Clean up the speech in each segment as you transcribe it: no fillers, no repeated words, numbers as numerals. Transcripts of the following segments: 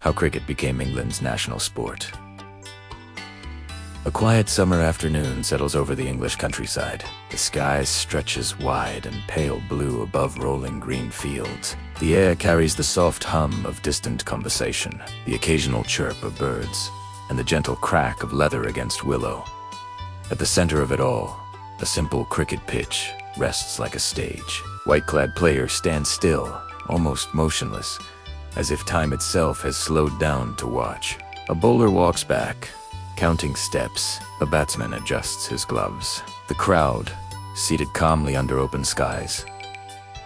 How cricket became England's national sport. A quiet summer afternoon settles over the English countryside. The sky stretches wide and pale blue above rolling green fields. The air carries the soft hum of distant conversation, the occasional chirp of birds, and the gentle crack of leather against willow. At the center of it all, a simple cricket pitch rests like a stage. White-clad players stand still, almost motionless, as if time itself has slowed down to watch. A bowler walks back, counting steps. A batsman adjusts his gloves. The crowd, seated calmly under open skies,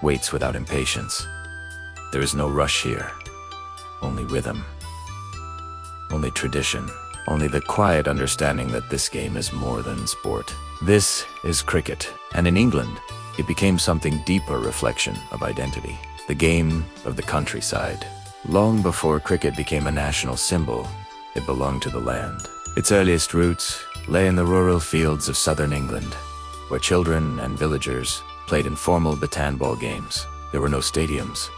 waits without impatience. There is no rush here, only rhythm, only tradition, only the quiet understanding that this game is more than sport. This is cricket, and in England, it became something deeper reflection of identity. The game of the countryside. Long before cricket became a national symbol, it belonged to the land. Its earliest roots lay in the rural fields of southern England, where children and villagers played informal baton ball games. There were no stadiums,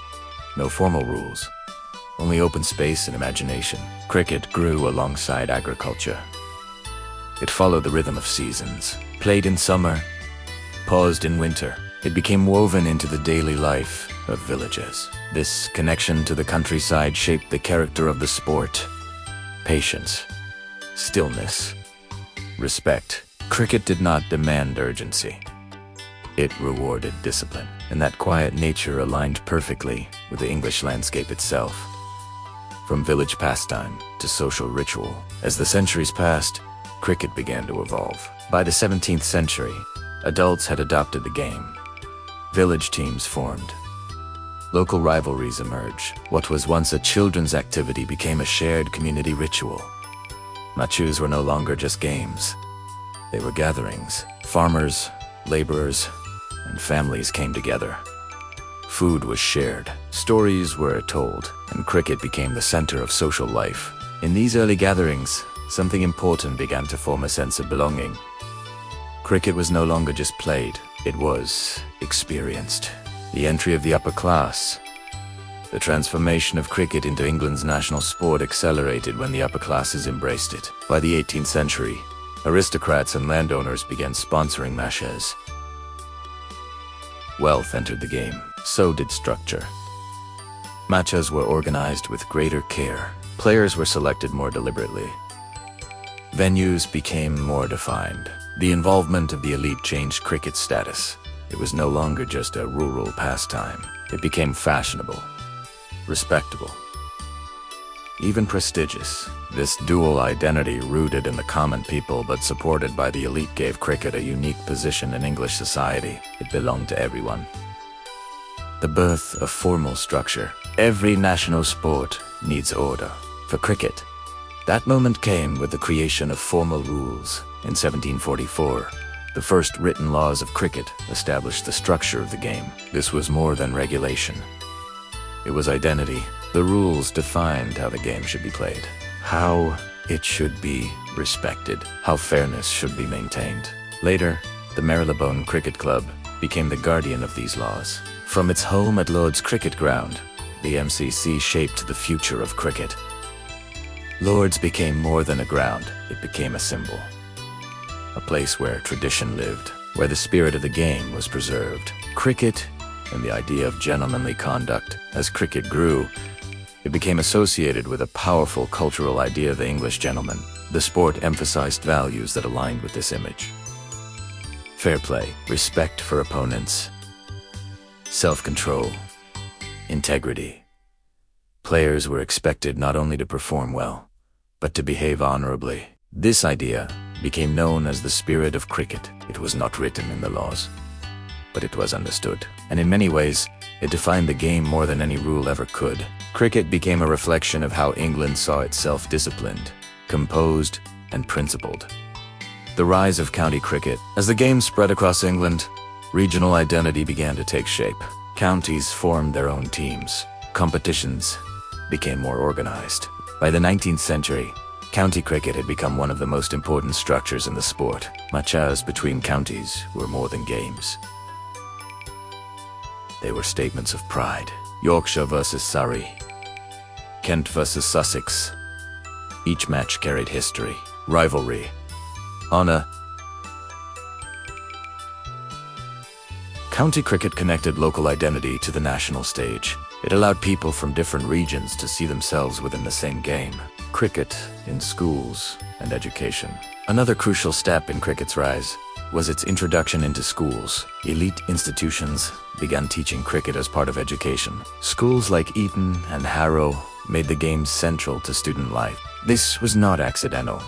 no formal rules, only open space and imagination. Cricket grew alongside agriculture. It followed the rhythm of seasons, played in summer, paused in winter. It became woven into the daily life of villages. This connection to the countryside shaped the character of the sport. Patience, stillness, respect. Cricket did not demand urgency. It rewarded discipline, and that quiet nature aligned perfectly with the English landscape itself. From village pastime to social ritual, as the centuries passed, cricket began to evolve. By the 17th century, adults had adopted the game. Village teams formed. Local rivalries emerged. What was once a children's activity became a shared community ritual. Matches were no longer just games. They were gatherings. Farmers, laborers, and families came together. Food was shared. Stories were told, and cricket became the center of social life. In these early gatherings, something important began to form a sense of belonging. Cricket was no longer just played, it was experienced. The entry of the upper class. The transformation of cricket into England's national sport accelerated when the upper classes embraced it. By the 18th century, aristocrats and landowners began sponsoring matches. Wealth entered the game, so did structure. Matches were organized with greater care. Players were selected more deliberately. Venues became more defined. The involvement of the elite changed cricket's status. It was no longer just a rural pastime. It became fashionable, respectable, even prestigious. This dual identity, rooted in the common people but supported by the elite, gave cricket a unique position in English society. It belonged to everyone. The birth of formal structure. Every national sport needs order. For cricket, that moment came with the creation of formal rules. In 1744, the first written laws of cricket established the structure of the game. This was more than regulation. It was identity. The rules defined how the game should be played, how it should be respected, how fairness should be maintained. Later, the Marylebone Cricket Club became the guardian of these laws. From its home at Lord's Cricket Ground, the MCC shaped the future of cricket. Lord's became more than a ground, it became a symbol. A place where tradition lived, where the spirit of the game was preserved. Cricket and the idea of gentlemanly conduct. As cricket grew, it became associated with a powerful cultural idea of the English gentleman. The sport emphasized values that aligned with this image. Fair play, respect for opponents, self-control, integrity. Players were expected not only to perform well, but to behave honorably. This idea became known as the spirit of cricket. It was not written in the laws, but it was understood. And in many ways, it defined the game more than any rule ever could. Cricket became a reflection of how England saw itself: disciplined, composed, and principled. The rise of county cricket. As the game spread across England, regional identity began to take shape. Counties formed their own teams. Competitions became more organized. By the 19th century, county cricket had become one of the most important structures in the sport. Matches between counties were more than games. They were statements of pride. Yorkshire versus Surrey, Kent vs. Sussex. Each match carried history, rivalry, honor. County cricket connected local identity to the national stage. It allowed people from different regions to see themselves within the same game. Cricket in schools and education. Another crucial step in cricket's rise was its introduction into schools. Elite institutions began teaching cricket as part of education. Schools like Eton and Harrow made the game central to student life. This was not accidental.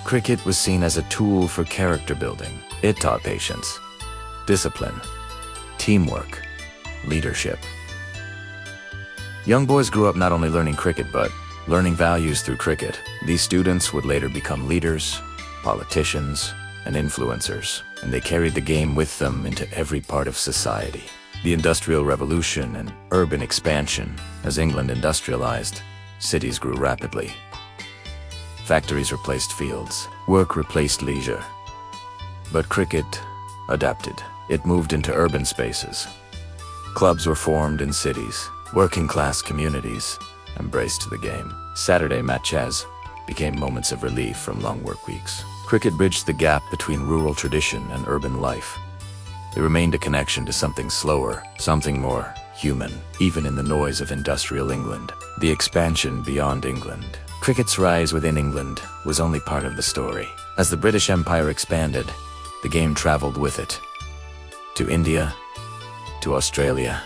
Cricket was seen as a tool for character building. It taught patience, discipline, teamwork, leadership. Young boys grew up not only learning cricket, but learning values through cricket. These students would later become leaders, politicians, and influencers, and they carried the game with them into every part of society. The Industrial Revolution and urban expansion. As England industrialized, cities grew rapidly. Factories replaced fields. Work replaced leisure. But cricket adapted. It moved into urban spaces. Clubs were formed in cities. Working-class communities embraced the game. Saturday matches became moments of relief from long work weeks. Cricket bridged the gap between rural tradition and urban life. It remained a connection to something slower, something more human, even in the noise of industrial England. The expansion beyond England. Cricket's rise within England was only part of the story. As the British Empire expanded, the game traveled with it. To India, to Australia,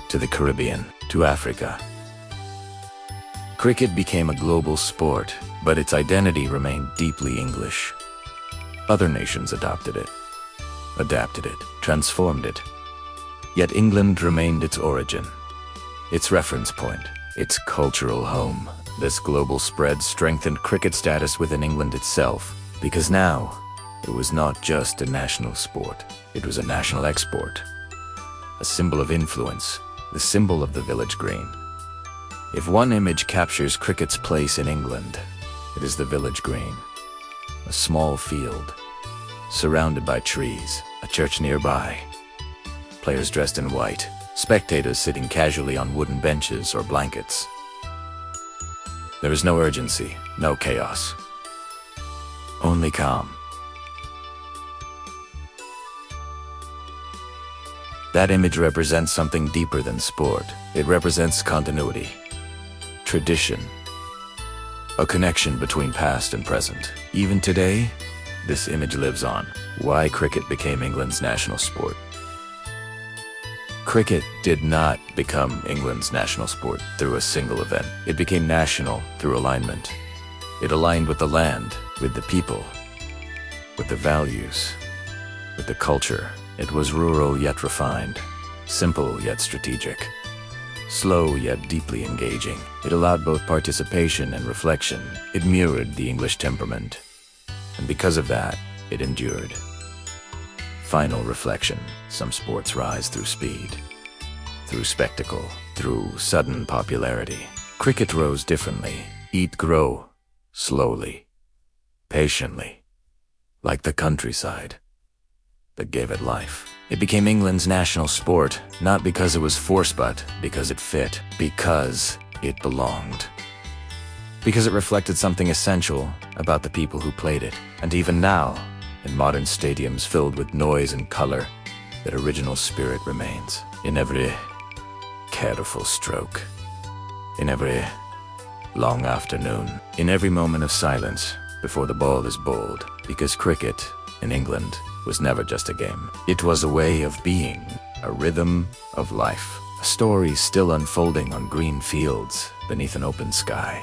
to the Caribbean, to Africa. Cricket became a global sport, but its identity remained deeply English. Other nations adopted it, adapted it, transformed it. Yet England remained its origin, its reference point, its cultural home. This global spread strengthened cricket's status within England itself, because now it was not just a national sport, it was a national export, a symbol of influence, the symbol of the village green. If one image captures cricket's place in England, it is the village green. A small field, surrounded by trees, a church nearby, players dressed in white, spectators sitting casually on wooden benches or blankets. There is no urgency, no chaos, only calm. That image represents something deeper than sport. It represents continuity, tradition, a connection between past and present. Even today, this image lives on. Why cricket became England's national sport. Cricket did not become England's national sport through a single event. It became national through alignment. It aligned with the land, with the people, with the values, with the culture. It was rural yet refined, simple yet strategic, slow yet deeply engaging. It allowed both participation and reflection. It mirrored the English temperament, and because of that, it endured. Final reflection. Some sports rise through speed, through spectacle, through sudden popularity. Cricket rose differently. It grew slowly, patiently, like the countryside that gave it life. It became England's national sport, not because it was forced, but because it fit, because it belonged, because it reflected something essential about the people who played it. And even now, in modern stadiums filled with noise and color, that original spirit remains. In every careful stroke, in every long afternoon, in every moment of silence before the ball is bowled, because cricket in England was never just a game. It was a way of being, a rhythm of life, a story still unfolding on green fields beneath an open sky.